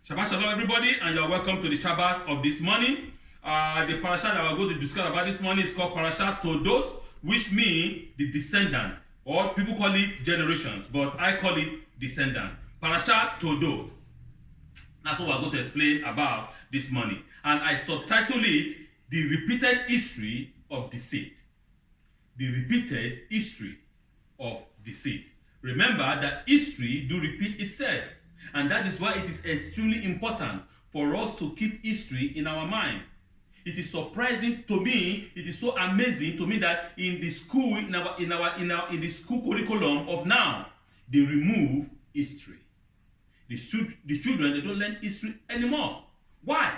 Shabbat Shalom, everybody, and you are welcome to the Shabbat of this morning. The parasha that we're going to discuss about this morning is called Parshas Toldot, which means the descendant, or people call it generations, but I call it descendant. Parshas Toldot. That's what we're going to explain about this morning. And I subtitle it, The Repeated History of Deceit. The repeated history of deceit. Remember that history do repeat itself. And that is why it is extremely important for us to keep history in our mind. It is surprising to me, it is so amazing to me that in the school, in the school curriculum of now, they remove history. The children, they don't learn history anymore. Why?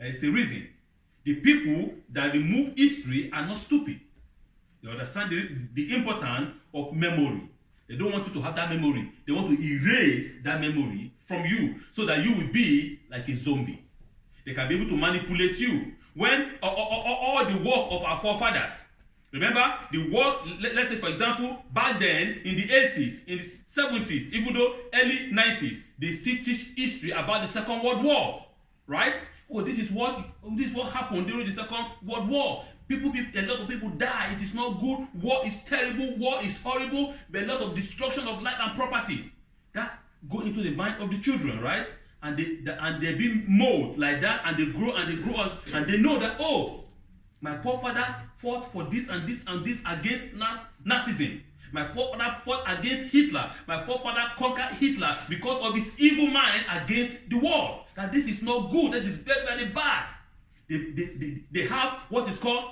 There is a reason. The people that remove history are not stupid. They understand the importance of memory. They don't want you to have that memory. They want to erase that memory from you so that you will be like a zombie. They can be able to manipulate you. When all the work of our forefathers, remember the work, let's say for example, back then in the 80s, in the 70s, even though early 90s, they still teach history about the Second World War, right? Oh, this is what happened during the Second World War. A lot of people die. It is not good. War is terrible. War is horrible. But a lot of destruction of life and properties that go into the mind of the children, right? And they be molded like that, and they grow and they know that, oh, my forefathers fought for this and this and this against Nazism. My forefather fought against Hitler. My forefather conquered Hitler because of his evil mind against the world. That this is not good. That is very, very bad. They have what is called,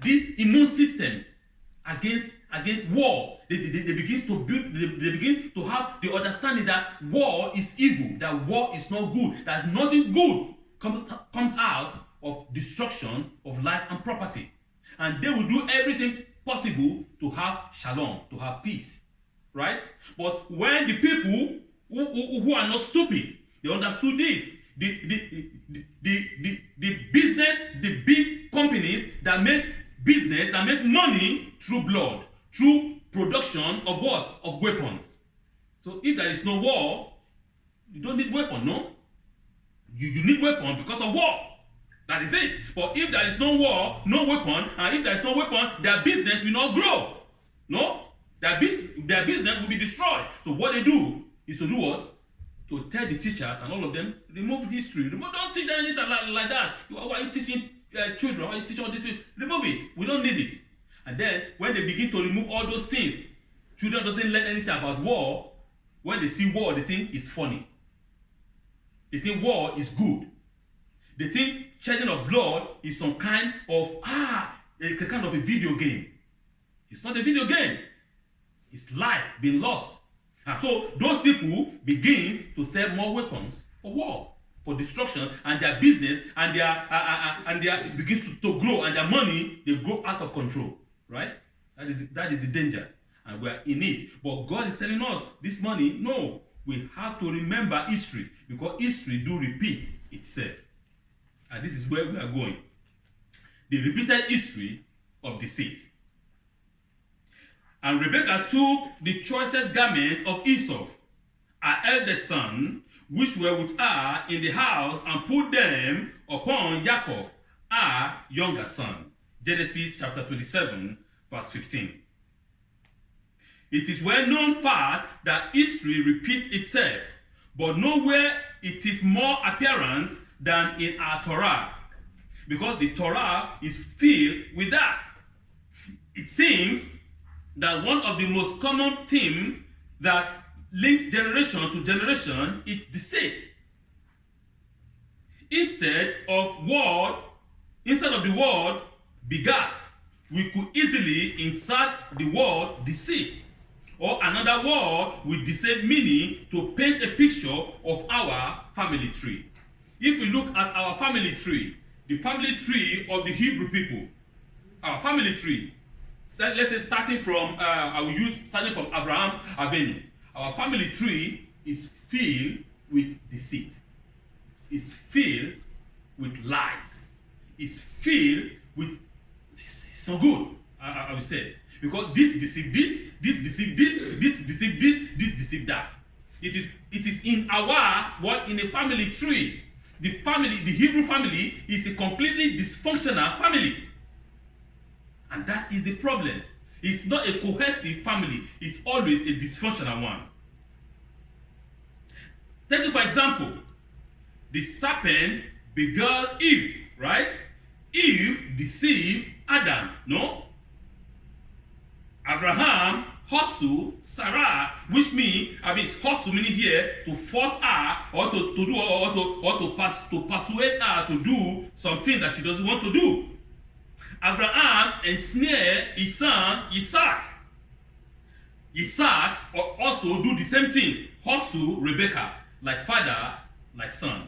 this immune system against war. They begin to build. They begin to have the understanding that war is evil. That war is not good. That nothing good comes out of destruction of life and property. And they will do everything possible to have shalom, to have peace, right? But when the people who are not stupid, they understood this. The business, the big companies that make business, that make money through blood, through production of what? Of weapons. So if there is no war, you don't need weapon, no? You need weapon because of war. That is it. But if there is no war, no weapon, and if there is no weapon, their business will not grow. No? Their business will be destroyed. So what they do is to do what? To tell the teachers and all of them, remove history. Don't teach them anything like that. Why are you teaching children? Why are you teaching all these people? Remove it. We don't need it. And then when they begin to remove all those things, children doesn't learn anything about war. When they see war, they think it's funny. They think war is good. They think shedding of blood is some kind of a kind of a video game. It's not a video game. It's life being lost. And so those people begin to sell more weapons for war, for destruction, and their business and their begins to grow, and their money, they grow out of control. Right? That is the danger, and we are in it. But God is telling us this morning, no, we have to remember history, because history do repeat itself. And this is where we are going. The repeated history of deceit. And Rebekah took the choicest garment of Esau, her eldest son, which were with her in the house, and put them upon Jacob, her younger son. Genesis chapter 27, verse 15. It is well known fact that history repeats itself, but nowhere it is more apparent than in our Torah, because the Torah is filled with that. It seems that one of the most common themes that links generation to generation is deceit. Instead of the word begat, we could easily insert the word deceit, or another word with the same meaning, to paint a picture of our family tree. If we look at our family tree, the family tree of the Hebrew people, our family tree, let's say starting from Abraham Avinu, our family tree is filled with deceit. It's filled with lies. It's filled with, it's not good, I would say. Because this deceive this deceive this, this deceive this deceive that. It is in our in a family tree. The Hebrew family is a completely dysfunctional family. And that is the problem. It's not a cohesive family. It's always a dysfunctional one. Take it for example. The serpent beguiled Eve, right? Eve deceived Adam, no? Abraham hustled Sarah, which means, hustle meaning here to force her or to persuade her to do something that she doesn't want to do. Abraham ensnared his son Isaac. Isaac also do the same thing, hustle Rebekah, like father, like son.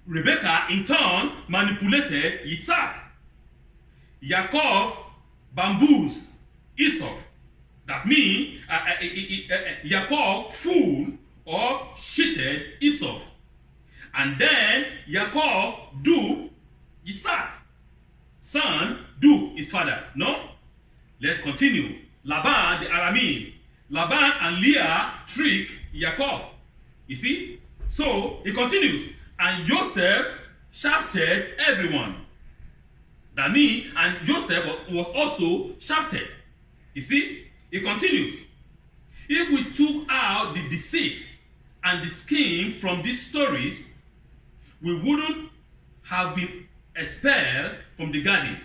Rebekah in turn manipulated Isaac. Yaakov bamboozled Esau. That means Yaakov fooled or cheated Esau. And then Yaakov duped Isaac. Son duped his father. No? Let's continue. Laban the Aramean. Laban and Leah tricked Yaakov. You see? So it continues. And Joseph shafted everyone. That means, and Joseph was also shafted. You see? It continues. If we took out the deceit and the scheme from these stories, we wouldn't have been expelled from the garden.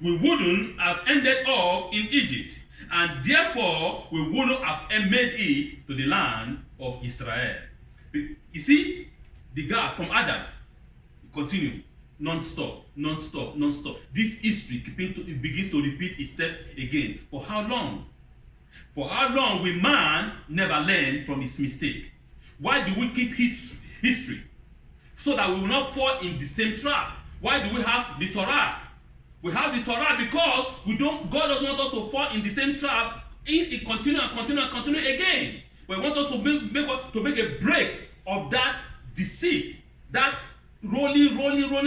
We wouldn't have ended up in Egypt. And therefore, we wouldn't have made it to the land of Israel. You see? The God from Adam continue non-stop. This history begins to repeat itself again. For how long? For how long will man never learn from his mistake? Why do we keep history? So that we will not fall in the same trap. Why do we have the Torah? We have the Torah because God doesn't want us to fall in the same trap. It continue again. But he wants us to make a break of that deceit, that rolling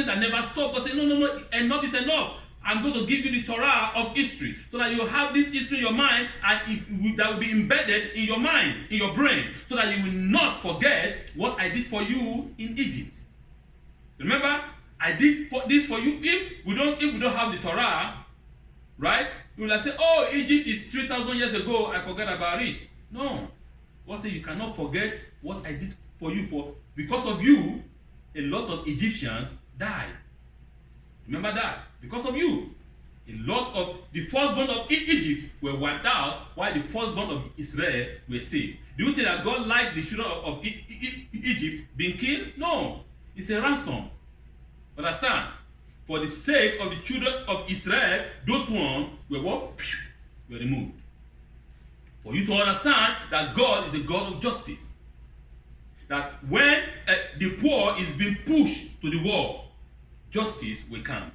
that never stops. God say, no, enough is enough. I'm going to give you the Torah of history so that you have this history in your mind and that will be embedded in your mind, in your brain, so that you will not forget what I did for you in Egypt. Remember, I did this for you. If we don't have the Torah, right? You will say, oh, Egypt is 3,000 years ago. I forgot about it. No. God said you cannot forget what I did for you. Because of you, a lot of Egyptians died. Remember that. Because of you. A lot of the firstborn of Egypt were wiped out, while the firstborn of Israel were saved. Do you think that God liked the children of Egypt being killed? No. It's a ransom. Understand? For the sake of the children of Israel, those ones were what? Were removed. For you to understand that God is a God of justice. That when the poor is being pushed to the wall, justice will come.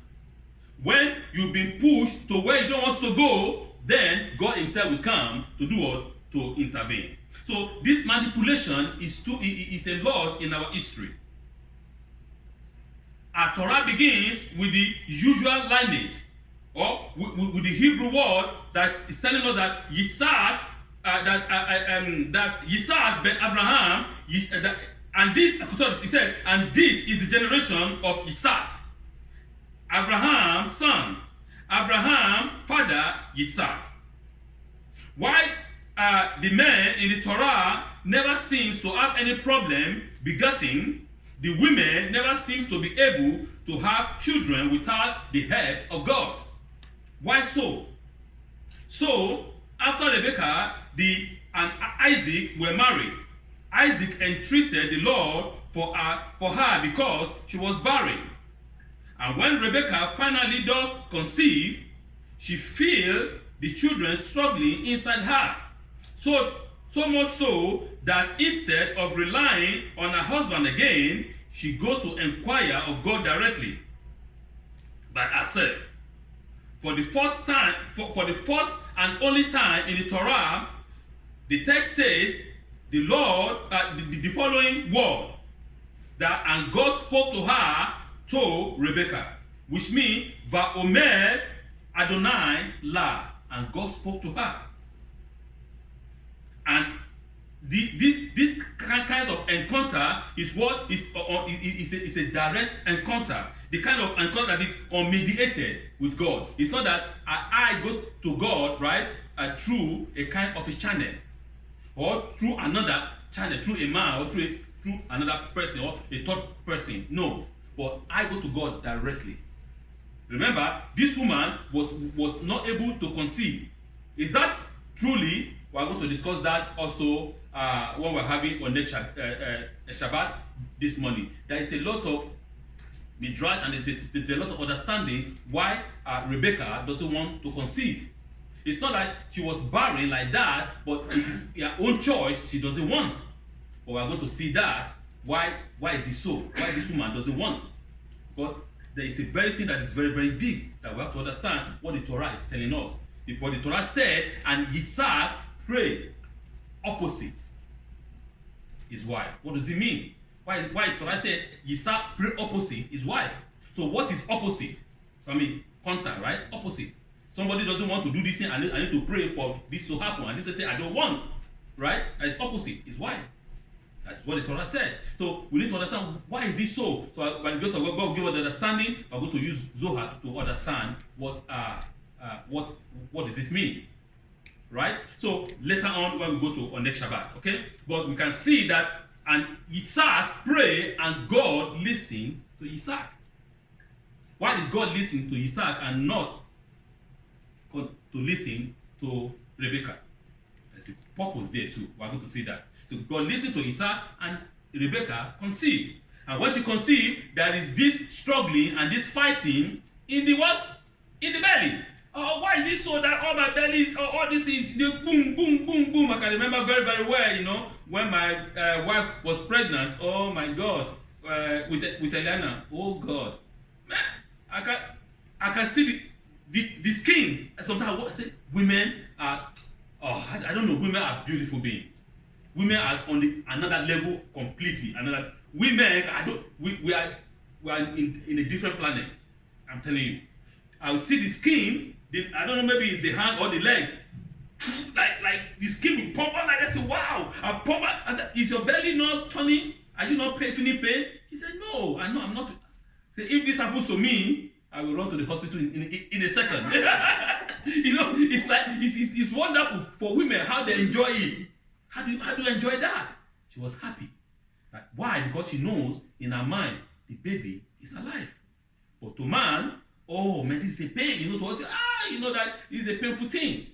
When you've been pushed to where you don't want to go, then God himself will come to do what? To intervene. So this manipulation is a lot in our history. Our Torah begins with the usual lineage, or with the Hebrew word that is telling us that Isaac, that Isaac ben Abraham, and this is the generation of Isaac. Abraham son, Abraham father, Isaac. Why the man in the Torah never seems to have any problem begetting, the women never seems to be able to have children without the help of God. Why so? So, after Rebekah and Isaac were married, Isaac entreated the Lord for her because she was barren. And when Rebekah finally does conceive, she feels the children struggling inside her. So much so that instead of relying on her husband again, she goes to inquire of God directly by herself. For the first time, for the first and only time in the Torah, the text says the Lord, the following word, that and God spoke to her to Rebekah, which means Va'omer Adonai La, and God spoke to her. And this kind of encounter is what is a direct encounter. The kind of encounter that is unmediated with God. It's not that I go to God, right, through a kind of a channel, or through another channel, through a man, or through another person, or a third person. No, but I go to God directly. Remember, this woman was not able to conceive. Is that truly? We are going to discuss that also when we're having on next Shabbat this morning. There is a lot of midrash and there's a lot of understanding why Rebekah doesn't want to conceive. It's not that she was barren like that, but it is her own choice. She doesn't want. But we're going to see that why is it so? Why this woman doesn't want? But there is a very thing that is very, very deep that we have to understand what the Torah is telling us. What the Torah said, and Isaac prayed opposite his wife. What does it mean? Why is Torah said Isaac prayed opposite his wife? So what is opposite? So I mean, counter, right? Opposite. Somebody doesn't want to do this thing, I need to pray for this to happen. And this say, I don't want. Right? That is opposite his wife. That's what the Torah said. So we need to understand why is this so. So by the grace of God, God will give us the understanding. We're going to use Zohar to understand what does this mean. Right? So later on when we go to on next Shabbat, okay? But we can see that and Isaac prayed and God listened to Isaac. Why did God listen to Isaac and not to listen to Rebekah? There's a purpose there too. We're going to see that. So God listened to Isaac and Rebekah conceived. And when she conceived, there is this struggling and this fighting in the what? In the belly. Oh, why is it so that all my bellies, all this is boom, boom, boom, boom? I can remember very, very well, when my wife was pregnant. Oh my God, with Eliana. Oh God, man, I can see the skin. Sometimes I say women are, I don't know, women are beautiful beings. Women are on another level completely. Women, we are in a different planet. I'm telling you. I will see the skin. I don't know, maybe it's the hand or the leg. Like the skin will pop out like that. I said, wow. I said, is your belly not turning? Are you not feeling pain? He said, no, I'm not. I said, if this happens to me, I will run to the hospital in a second. It's like it's wonderful for women how they enjoy it. How do you enjoy that? She was happy. Why? Because she knows in her mind the baby is alive. But to man, oh man, this is a pain. To us, that is a painful thing.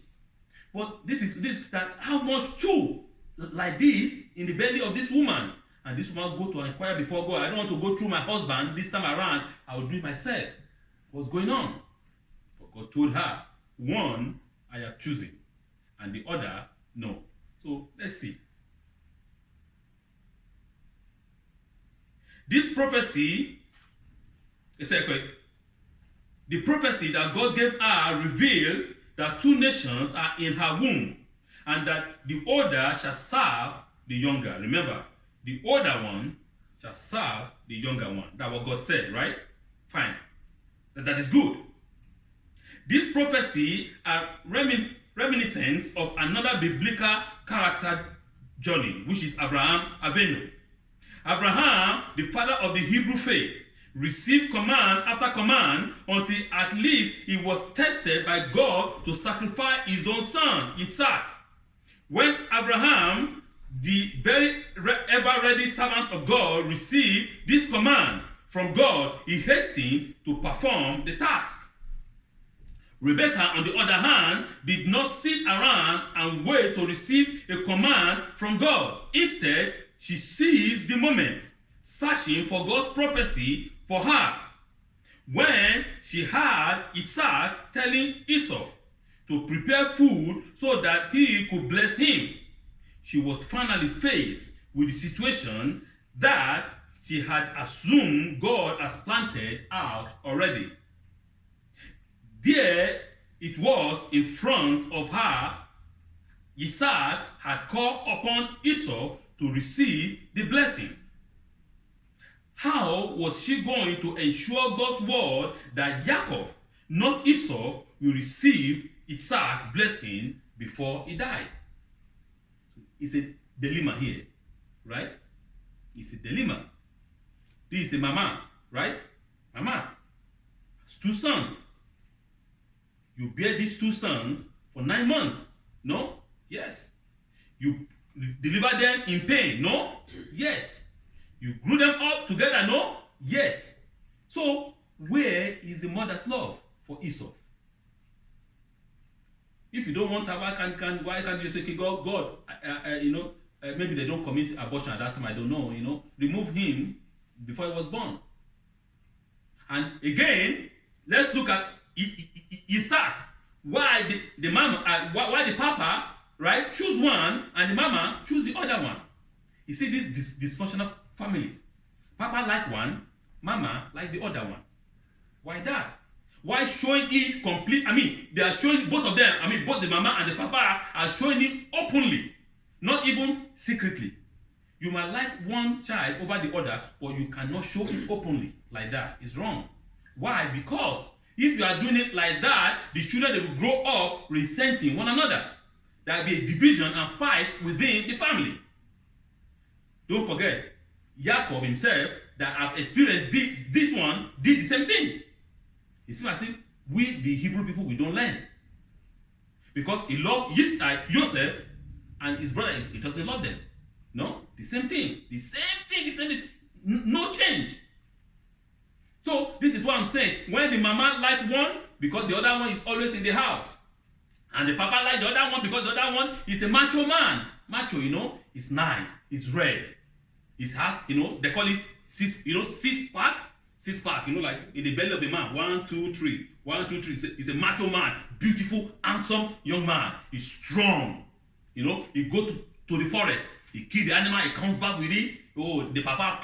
But this that how much too like this in the belly of this woman, and this woman go to inquire before God. I don't want to go through my husband this time around. I will do it myself. What's going on? But God told her, one I have chosen, and the other no. So let's see. This prophecy, the prophecy that God gave her revealed that two nations are in her womb, and that the older shall serve the younger. Remember, the older one shall serve the younger one. That's what God said, right? Fine. That is good. This prophecy are reminiscence of another biblical character journey, which is Abraham Avinu. Abraham, the father of the Hebrew faith, received command after command until at least he was tested by God to sacrifice his own son, Isaac. When Abraham, the very ever-ready servant of God, received this command from God, he hastened to perform the task. Rebekah, on the other hand, did not sit around and wait to receive a command from God. Instead, she seized the moment, searching for God's prophecy for her. When she heard Isaac telling Esau to prepare food so that he could bless him, she was finally faced with the situation that she had assumed God has planted out already. There it was in front of her. Isaac had called upon Esau to receive the blessing. How was she going to ensure God's word that Jacob, not Esau, will receive Isaac's blessing before he died? It's a dilemma here, right? It's a dilemma. This is a mama, right? Mama has 2 sons. You bear these 2 sons for 9 months. No? Yes. You deliver them in pain. No? Yes. You grew them up together. No? Yes. So, where is the mother's love for Esau? If you don't want her, why can't you say, okay, God, maybe they don't commit abortion at that time, I don't know, remove him before he was born. And again, let's look at Isaac. Why the mama, why the papa, right, choose one and the mama choose the other one. You see these dysfunctional families. Papa like one, mama like the other one. Why that? Why showing it complete? They are showing both of them. Both the mama and the papa are showing it openly, not even secretly. You might like one child over the other, but you cannot show it openly like that. It's wrong. Why? Because if you are doing it like that, the children, they will grow up resenting one another. There will be a division and fight within the family. Don't forget, Jacob himself, that have experienced this one, did the same thing. It seems as if we, the Hebrew people, we don't learn. Because he loved Joseph and his brother, he doesn't love them. No? The same thing. No change. So, this is what I'm saying. When the mama like one, because the other one is always in the house. And the papa like the other one, because the other one is a macho man. Macho, is nice. It's red. It has, they call it six-pack. 6-pack, like in the belly of the man. 1, 2, 3. 1, 2, 3. He's a macho man. Beautiful, handsome young man. He's strong. He go to the forest. He kill the animal. He comes back with it. Oh, the papa,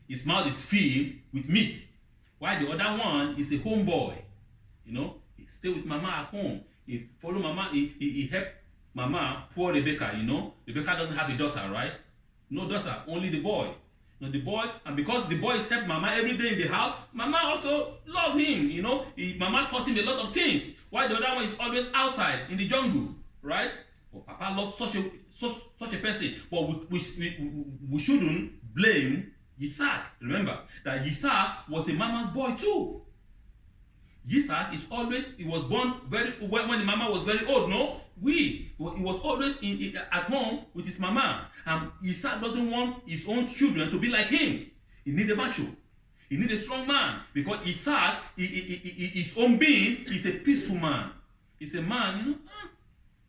his mouth is filled with meat. While the other one is a homeboy. He stay with mama at home. He follow mama. He help mama, poor Rebekah, Rebekah doesn't have a daughter, right? No daughter, only the boy. The boy, and because the boy is help mama every day in the house, mama also love him, Mama taught him a lot of things. While the other one is always outside in the jungle, right? But papa loves such a person. But we shouldn't blame Isaac. Remember that Isaac was a mama's boy too. Isaac he was born when the mama was very old, no? He was always at home with his mama. And Isaac doesn't want his own children to be like him. He needs a macho. He needs a strong man. Because Isaac, his own being, is a peaceful man. He's a man,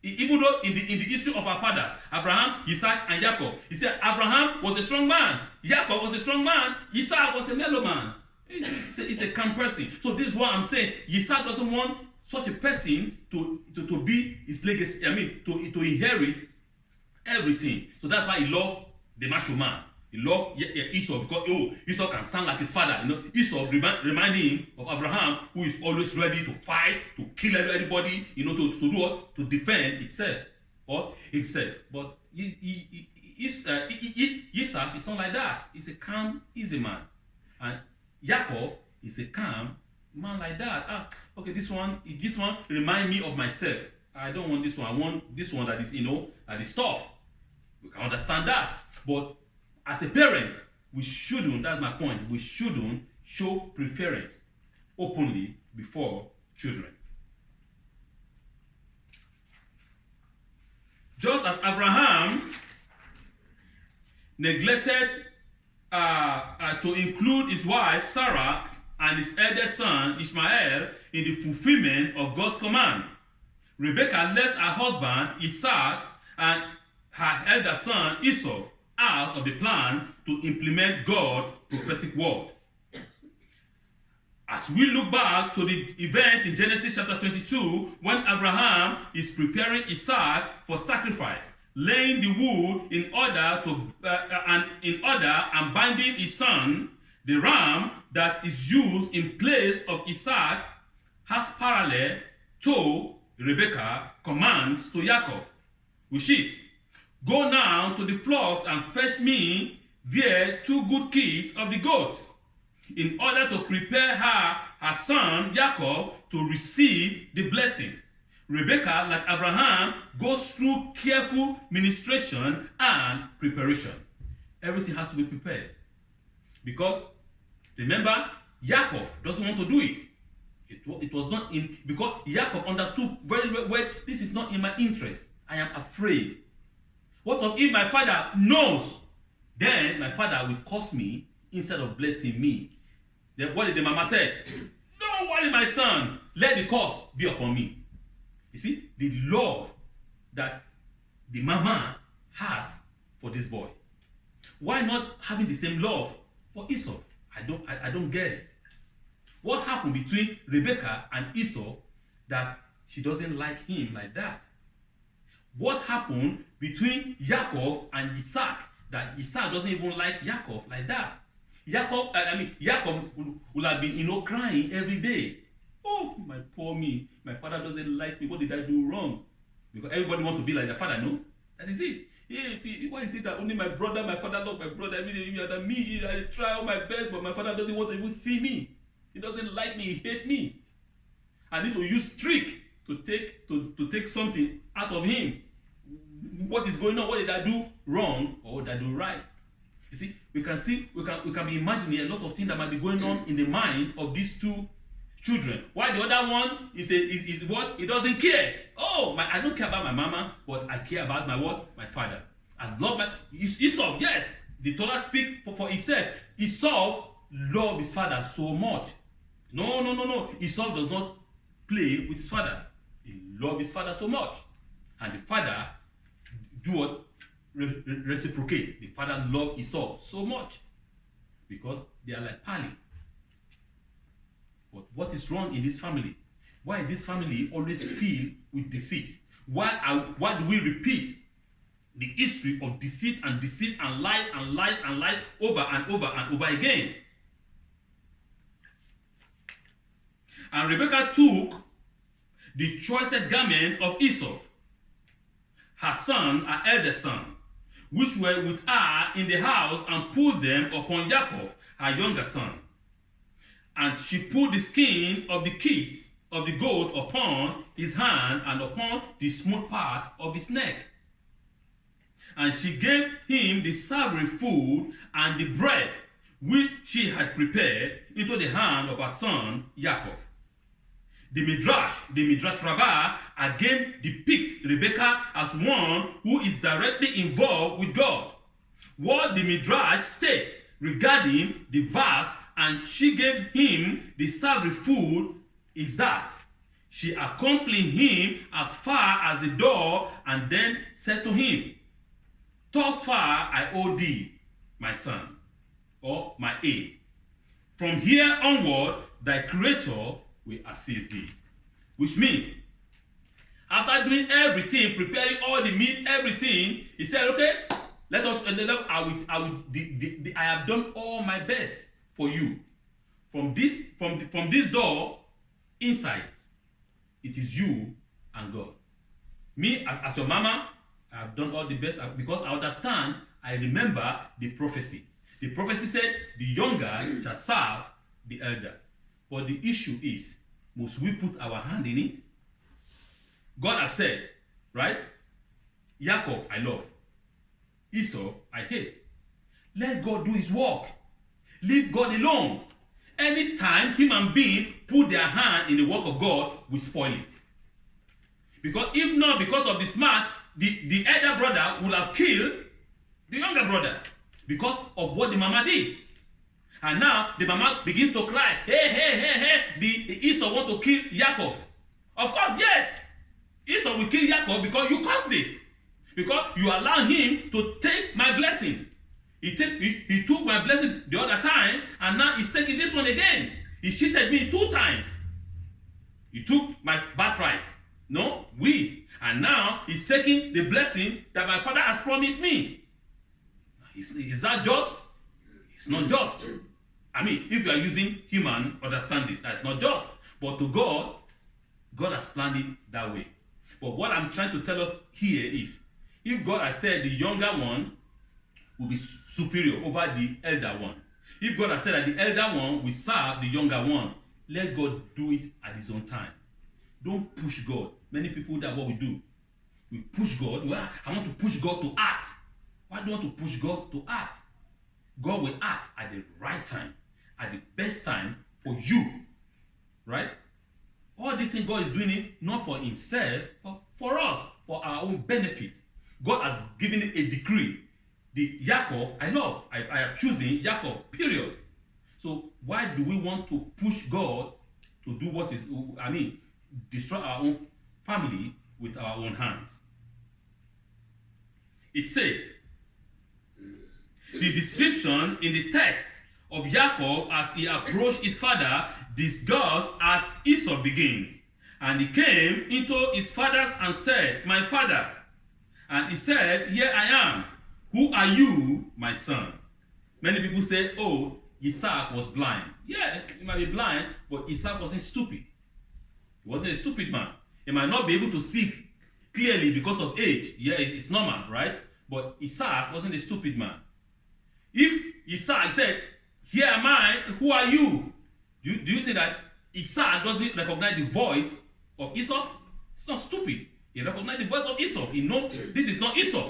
even though in the history of our fathers, Abraham, Isaac, and Jacob, he said Abraham was a strong man. Jacob was a strong man. Isaac was a mellow man. It's a calm person. So this is what I'm saying. Isaac doesn't want such a person to be his legacy. To inherit everything. So that's why he loved the macho man. He loved Esau because Esau can stand like his father. Esau reminding him of Abraham, who is always ready to fight, to kill everybody. To do what? To defend itself or himself. But Isaac is not like that. He's a calm, easy man, and Jacob is a calm man like that. Okay, this one remind me of myself. I don't want this one. I want this one that is, that is tough. We can understand that. But as a parent, we shouldn't, that's my point, we shouldn't show preference openly before children. Just as Abraham neglected to include his wife Sarah and his eldest son Ishmael in the fulfillment of God's command, Rebekah left her husband Isaac and her elder son Esau out of the plan to implement God's prophetic word. As we look back to the event in Genesis chapter 22, when Abraham is preparing Isaac for sacrifice, laying the wood in order and binding his son, the ram that is used in place of Isaac has parallel to Rebekah's commands to Jacob, which is, "Go now to the flocks and fetch me there 2 good kids of the goats, in order to prepare her son Jacob to receive the blessing." Rebekah, like Abraham, goes through careful ministration and preparation. Everything has to be prepared. Because, remember, Jacob doesn't want to do it. It was not in, because Jacob understood very well, this is not in my interest. I am afraid. What if my father knows? Then my father will curse me instead of blessing me. Then what did the mama say? Don't worry, my son. Let the curse be upon me. You see, the love that the mama has for this boy. Why not having the same love for Esau? I don't get it. What happened between Rebekah and Esau that she doesn't like him like that? What happened between Jacob and Isaac that Isaac doesn't even like Jacob like that? Jacob will have been, crying every day. Oh, my poor me. My father doesn't like me. What did I do wrong? Because everybody wants to be like their father, no? That is it. Yeah, see, why is it that only my father loves my brother every day than me? I try all my best, but my father doesn't want to even see me. He doesn't like me. He hates me. I need to use trick to take something out of him. What is going on? What did I do wrong or what did I do right? You see, we can be imagining a lot of things that might be going on in the mind of these two children. Why the other one is what? He doesn't care. Oh, I don't care about my mama, but I care about my what? My father. I love my Esau. Yes, the Torah speaks for itself. Esau loved his father so much. No. Esau does not play with his father. He loved his father so much. And the father do what? Reciprocate. The father loved Esau so much. Because they are like pally. But what is wrong in this family? Why this family always filled with deceit? Why do we repeat the history of deceit and lies over and over and over again? And Rebekah took the choicest garment of Esau, her son, her eldest son, which were with her in the house, and put them upon Jacob, her younger son. And she put the skin of the kids of the goat upon his hand and upon the smooth part of his neck. And she gave him the savory food and the bread which she had prepared into the hand of her son Jacob. The Midrash Rabbah again depicts Rebekah as one who is directly involved with God. What the Midrash states regarding the verse, and she gave him the savory food, is that she accompanied him as far as the door and then said to him, "Thus far I owe thee, my son," or my aid. "From here onward, thy Creator will assist thee." Which means, after doing everything, preparing all the meat, everything, he said, okay, let us, I have done all my best for you. From this door, inside, it is you and God. Me, as your mama, I have done all the best because I understand, I remember the prophecy. The prophecy said, the younger shall serve the elder. But the issue is, must we put our hand in it? God has said, right? Jacob, I love. Esau, I hate. Let God do his work. Leave God alone. Anytime human beings put their hand in the work of God, we spoil it. Because if not because of the smart, the elder brother would have killed the younger brother because of what the mama did. And now the mama begins to cry, hey, the Esau want to kill Jacob. Of course, yes. Esau will kill Jacob because you caused it. Because you allow him to take my blessing. He took my blessing the other time, and now he's taking this one again. He cheated me 2 times. He took my birthright. No, and now he's taking the blessing that my father has promised me. Is that just? It's not just. I mean, if you are using human understanding, that's not just. But to God, God has planned it that way. But what I'm trying to tell us here is, if God has said the younger one will be superior over the elder one, if God has said that the elder one will serve the younger one, let God do it at his own time. Don't push God. Many people, that's what we do. We push God. Well, I want to push God to act. Why do you want to push God to act? God will act at the right time, at the best time for you. Right? All this thing God is doing it not for himself, but for us, for our own benefit. God has given it a decree. The Yaakov, I love. I have chosen Yaakov, period. So why do we want to push God to do what is, destroy our own family with our own hands? It says, the description in the text of Jacob as he approached his father discussed as Esau begins. And he came into his father's and said, my father. And he said, here I am. Who are you, my son? Many people say, oh, Isaac was blind. Yes, he might be blind, but Isaac wasn't stupid. He wasn't a stupid man. He might not be able to see clearly because of age. Yeah, it's normal, right? But Isaac wasn't a stupid man. If Isaac said, here am I, who are you? Do you think that Isaac doesn't recognize the voice of Esau? It's not stupid. He recognized the voice of Esau. He knows this is not Esau.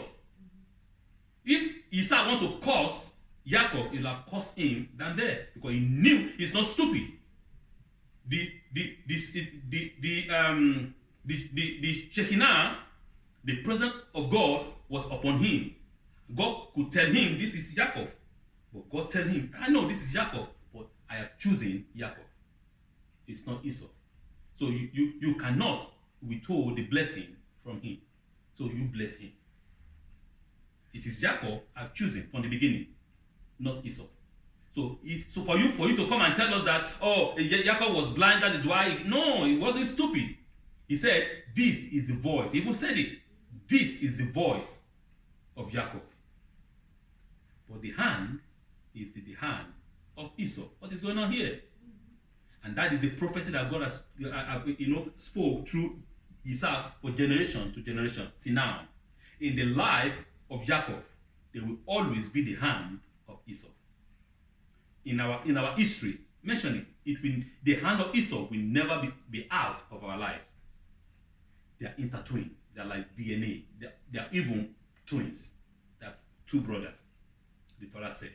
If Isaac want to curse Jacob, he'll have cursed him than there, because he knew he's not stupid. The Shekinah, the presence of God was upon him. God could tell him this is Jacob, but God tell him, I know this is Jacob, but I have chosen Jacob. It's not Esau. So you cannot withhold the blessing from him. So you bless him. It is Jacob I've chosen from the beginning, not Esau. So for you to come and tell us that, oh, Jacob was blind, that is why. No, he wasn't stupid. He said, this is the voice. He even said it. This is the voice of Jacob. But the hand is the hand of Esau. What is going on here? And that is a prophecy that God has spoke through Isaac for generation to generation till now. In the life of Jacob, there will always be the hand of Esau. In our history, mention it. The hand of Esau will never be out of our lives. They are intertwined. They are like DNA. They are even twins. They are two brothers. The Torah said.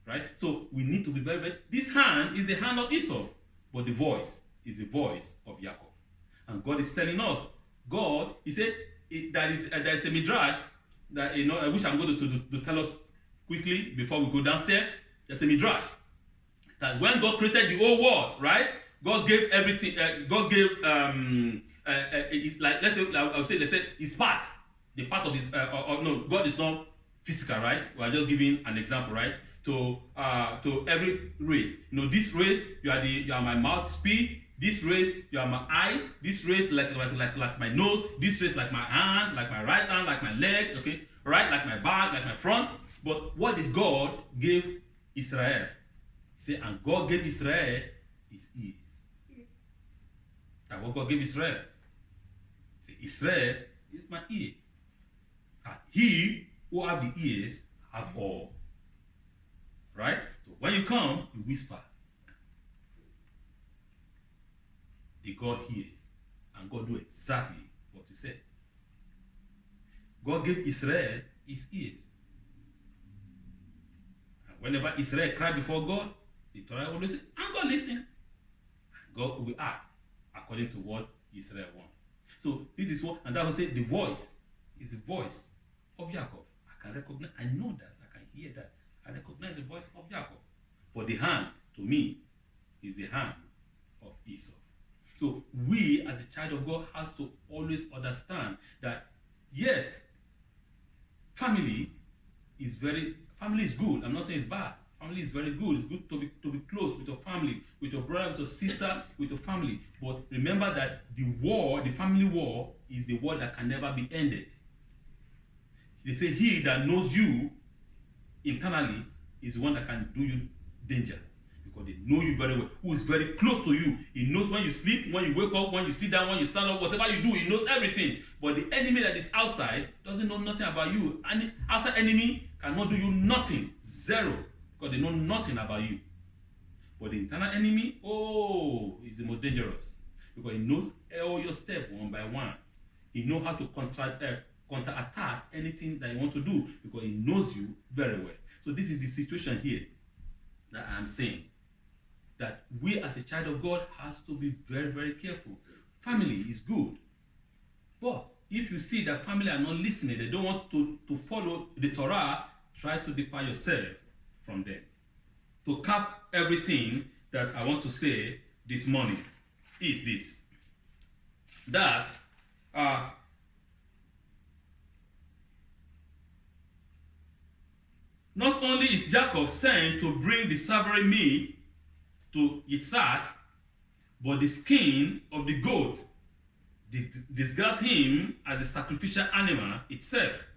Right? So we need to be very, very... This hand is the hand of Esau, but the voice is the voice of Jacob. And God is telling us, God, he said, there is a midrash that, I wish I'm going to tell us quickly before we go downstairs. There's a midrash that when God created the whole world, right? God gave everything. God gave it's like let's say his part, the part of his. No, God is not physical, right? We are just giving an example, right? To every race. This race you are my mouthpiece. This race you are my eye. This race like my nose. This race like my hand, like my right hand, like my leg. Okay, right? Like my back, like my front. But what did God give Israel? He said, and God gave Israel his ears. That's what God gave Israel. He said, Israel is my ear. And he who have the ears have all. Right? So when you come, you whisper. The God hears. And God do exactly what you said. God gave Israel his ears. Whenever Israel cried before God, the Torah will listen, and God listen. And God will act according to what Israel wants. So this is what, and that will say the voice is the voice of Jacob. I can recognize, I know that, I can hear that. I recognize the voice of Jacob. But the hand, to me, is the hand of Esau. So we, as a child of God, has to always understand that, yes, family is good. I'm not saying it's bad. Family is very good. It's good to be close with your family, with your brother, with your sister, with your family. But remember that the family war, is the war that can never be ended. They say he that knows you internally is the one that can do you danger. Because they know you very well. Who is very close to you. He knows when you sleep, when you wake up, when you sit down, when you stand up, whatever you do, he knows everything. But the enemy that is outside doesn't know nothing about you. And the outside enemy cannot do you nothing. Zero. Because they know nothing about you. But the internal enemy, is the most dangerous. because he knows all your steps one by one. He knows how to counterattack anything that you want to do because he knows you very well. So this is the situation here that I'm saying, that we as a child of God has to be very, very careful. Family is good, but if you see that family are not listening, they don't want to follow the Torah, try to depart yourself from them. To cap everything that I want to say this morning is this, that not only is Jacob sent to bring the savory meat to Isaac, but the skin of the goat disgusts him as a sacrificial animal itself,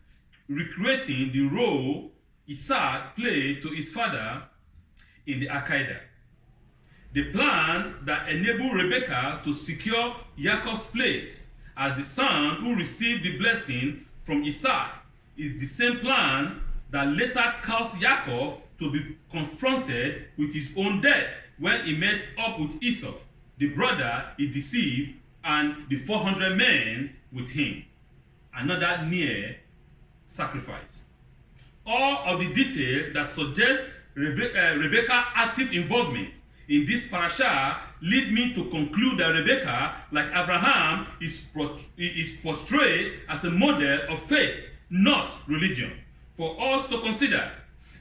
recreating the role Isaac played to his father in the Akedah. The plan that enabled Rebekah to secure Jacob's place as the son who received the blessing from Isaac is the same plan that later caused Jacob to be confronted with his own death when he met up with Esau, the brother he deceived, and the 400 men with him. Another near sacrifice. All of the detail that suggests Rebekah's active involvement in this parasha lead me to conclude that Rebekah, like Abraham, is portrayed as a model of faith, not religion, for us to consider.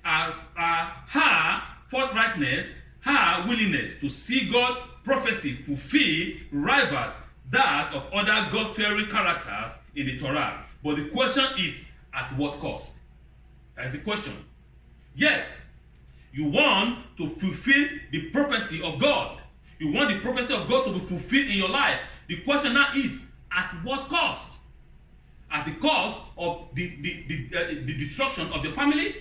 Her forthrightness, her willingness to see God's prophecy fulfill rivals that of other God-fearing characters in the Torah. But the question is, at what cost? That is the question. Yes, you want to fulfill the prophecy of God. You want the prophecy of God to be fulfilled in your life. The question now is, at what cost? At the cost of the destruction of the family?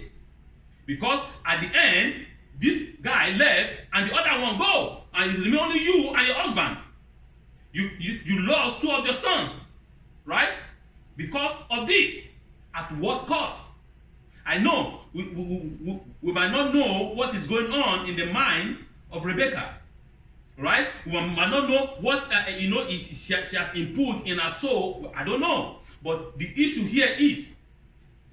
Because at the end, this guy left and the other one go, and it's only you and your husband. You lost two of your sons, right? Because of this. At what cost? I know we might not know what is going on in the mind of Rebekah, right? We might not know what she has input in her soul. I don't know. But the issue here is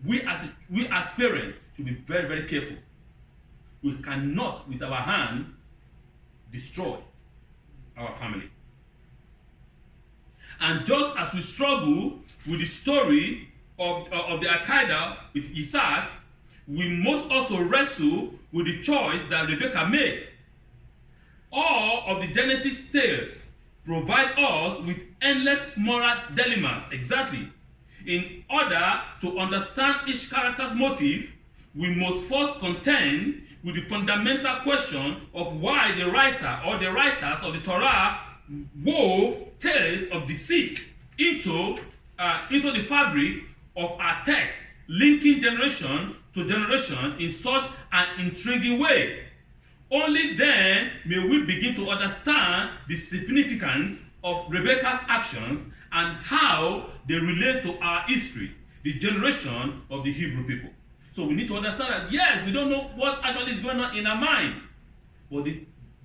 we as parents should be very, very careful. We cannot, with our hand, destroy our family. And just as we struggle with the story of the Akedah with Isaac, we must also wrestle with the choice that Rebekah made. All of the Genesis tales provide us with endless moral dilemmas. Exactly. In order to understand each character's motive, we must first contend with the fundamental question of why the writer or the writers of the Torah wove tales of deceit into the fabric of our text, linking generation to generation in such an intriguing way. Only then may we begin to understand the significance of Rebekah's actions and how they relate to our history, the generation of the Hebrew people. So we need to understand that, yes, we don't know what actually is going on in our mind. But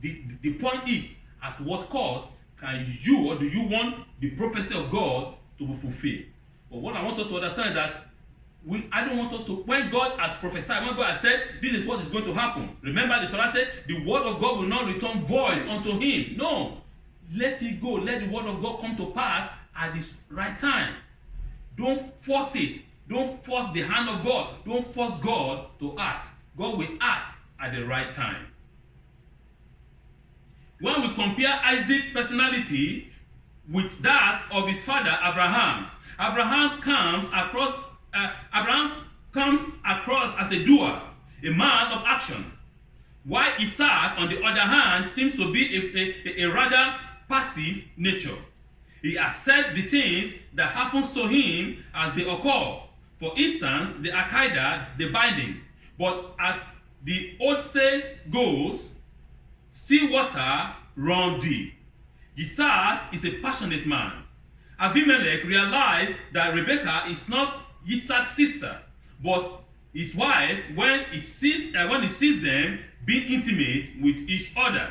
the point is, at what cost can you or do you want the prophecy of God to be fulfilled? But what I want us to understand is that I don't want us to, when God has prophesied, when God has said, this is what is going to happen. Remember the Torah said, the word of God will not return void unto him. No. Let it go. Let the word of God come to pass at this right time. Don't force it. Don't force the hand of God. Don't force God to act. God will act at the right time. When we compare Isaac's personality with that of his father Abraham, Abraham comes across as a doer, a man of action, while Isaac, on the other hand, seems to be a rather passive nature. He accepts the things that happens to him as they occur. For instance, the Akedah, the binding. But as the old says goes, still water run deep. Isaac is a passionate man. Abimelech realized that Rebekah is not Isaac's sister, but his wife when he sees them being intimate with each other.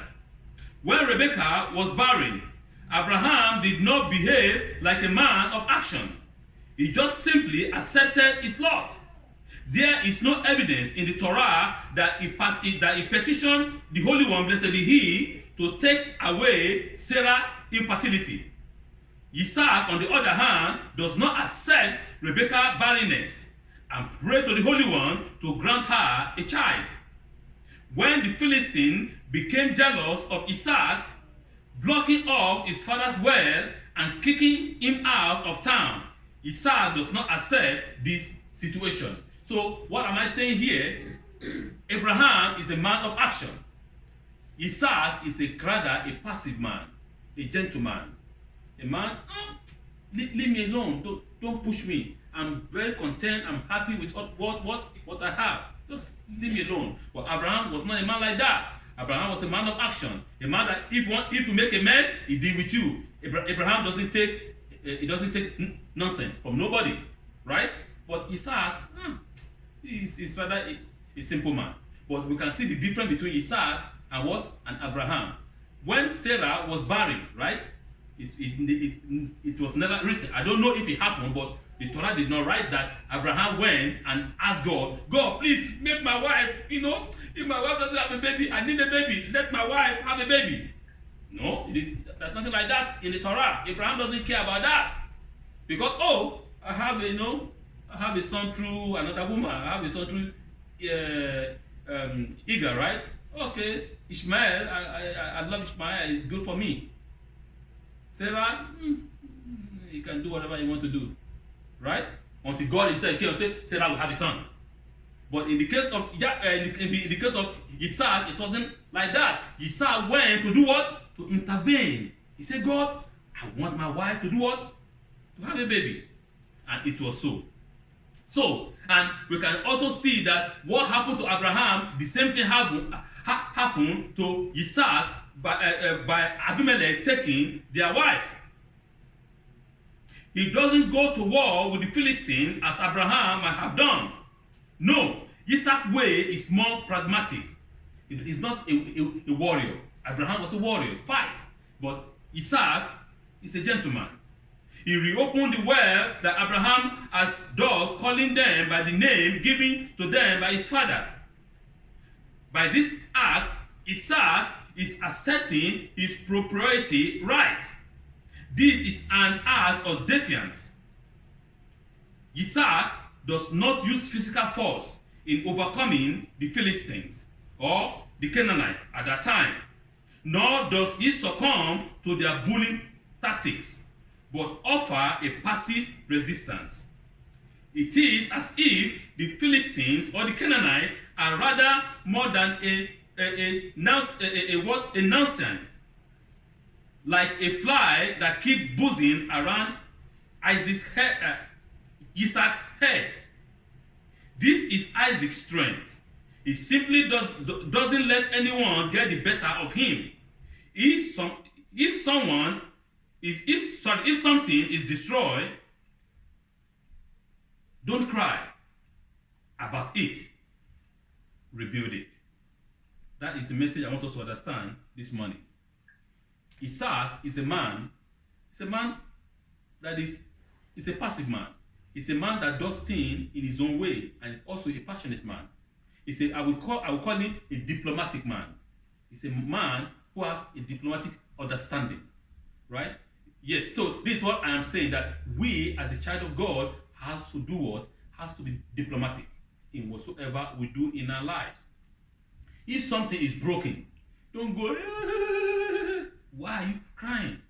When Rebekah was barren, Abraham did not behave like a man of action. He just simply accepted his lot. There is no evidence in the Torah that he petitioned the Holy One, blessed be He, to take away Sarah's infertility. Isaac, on the other hand, does not accept Rebekah's barrenness and pray to the Holy One to grant her a child. When the Philistine became jealous of Isaac, blocking off his father's well and kicking him out of town, Isaac does not accept this situation. So what am I saying here? Abraham is a man of action. Isaac is rather a passive man, a gentleman. A man, leave me alone, don't push me. I'm very content, I'm happy with what I have. Just leave me alone. But Abraham was not a man like that. Abraham was a man of action. A man that if you make a mess, he deal with you. Abraham doesn't take nonsense from nobody, right? But Isaac, he's rather a simple man. But we can see the difference between Isaac and and Abraham. When Sarah was barren, right? It was never written. I don't know if it happened, but the Torah did not write that Abraham went and asked God, please make my wife, if my wife doesn't have a baby, I need a baby. Let my wife have a baby. No, there's nothing like that in the Torah. Abraham doesn't care about that. Because, I have a son through another woman. I have a son through Hagar, right? Okay, Ishmael, I love Ishmael. It's good for me. Sarah, you can do whatever you want to do, right? Until God Himself came and said, Sarah will have a son. But in the case of in the case of Isaac, it wasn't like that. Isaac went to do what? To intervene. He said, God, I want my wife to do what? To have a baby. And it was so. So, and we can also see that what happened to Abraham, the same thing happened to Isaac by Abimelech taking their wives. He doesn't go to war with the Philistines as Abraham might have done. No, Isaac's way is more pragmatic. He's not a warrior. Abraham was a warrior, fight. But Isaac is a gentleman. He reopened the well that Abraham has dug, calling them by the name given to them by his father. By this act, Isaac is asserting his proprietary right. This is an act of defiance. Isaac does not use physical force in overcoming the Philistines or the Canaanites at that time, nor does he succumb to their bullying tactics, but offer a passive resistance. It is as if the Philistines or the Canaanites are rather more than a nonsense, like a fly that keeps buzzing around Isaac's head. This is Isaac's strength. He simply doesn't let anyone get the better of him. If something is destroyed, don't cry about it. Rebuild it. That is the message I want us to understand this morning. Isaac is a man that is a passive man. He's a man that does things in his own way, and he's also a passionate man. I will call him a diplomatic man. He's a man who has a diplomatic understanding, right? Yes, so this is what I am saying, that we as a child of God has to do what? Has to be diplomatic in whatsoever we do in our lives. If something is broken, don't go, why are you crying?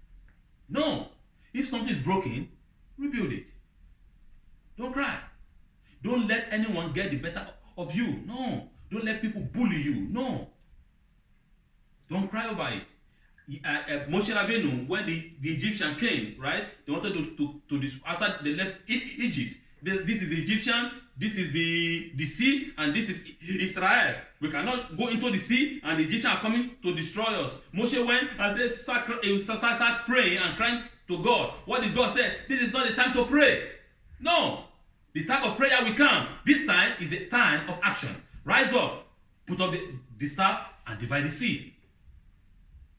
No. If something is broken, rebuild it. Don't cry. Don't let anyone get the better of you. No. Don't let people bully you. No. Don't cry over it. Moshe Rabbeinu, when the Egyptian came, right? They wanted to after they left Egypt. This is the Egyptian, this is the sea, and this is Israel. We cannot go into the sea, and the Egyptians are coming to destroy us. Moshe went and started praying and crying to God. What did God say? This is not the time to pray. No. The time of prayer will come. This time is a time of action. Rise up, put up the staff, and divide the sea.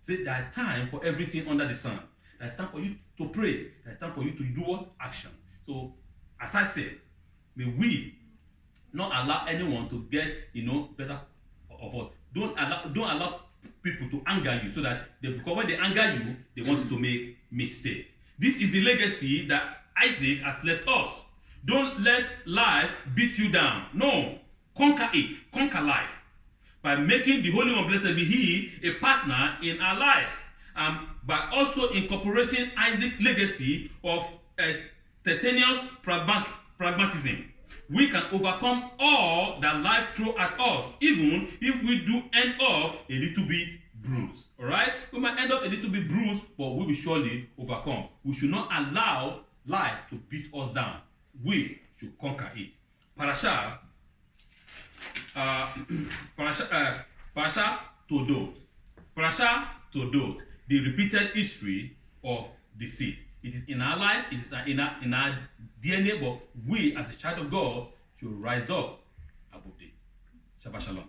See, there is time for everything under the sun. It's time for you to pray. It's time for you to do what? Action. So, as I said, may we not allow anyone to get, better of us. Don't allow people to anger you, so that because when they anger you, they want you to make mistake. This is the legacy that Isaac has left us. Don't let life beat you down. No, conquer it. Conquer life by making the Holy One, blessed be He, a partner in our lives, and by also incorporating Isaac's legacy of Titania's pragmatism. We can overcome all that life throws at us, even if we do end up a little bit bruised. Alright? We might end up a little bit bruised, but we will surely overcome. We should not allow life to beat us down. We should conquer it. Parshas Toldot. Parshas Toldot, the repeated history of deceit. It is in our life, it is in our DNA, but we as a child of God should rise up above it. Shabbat Shalom.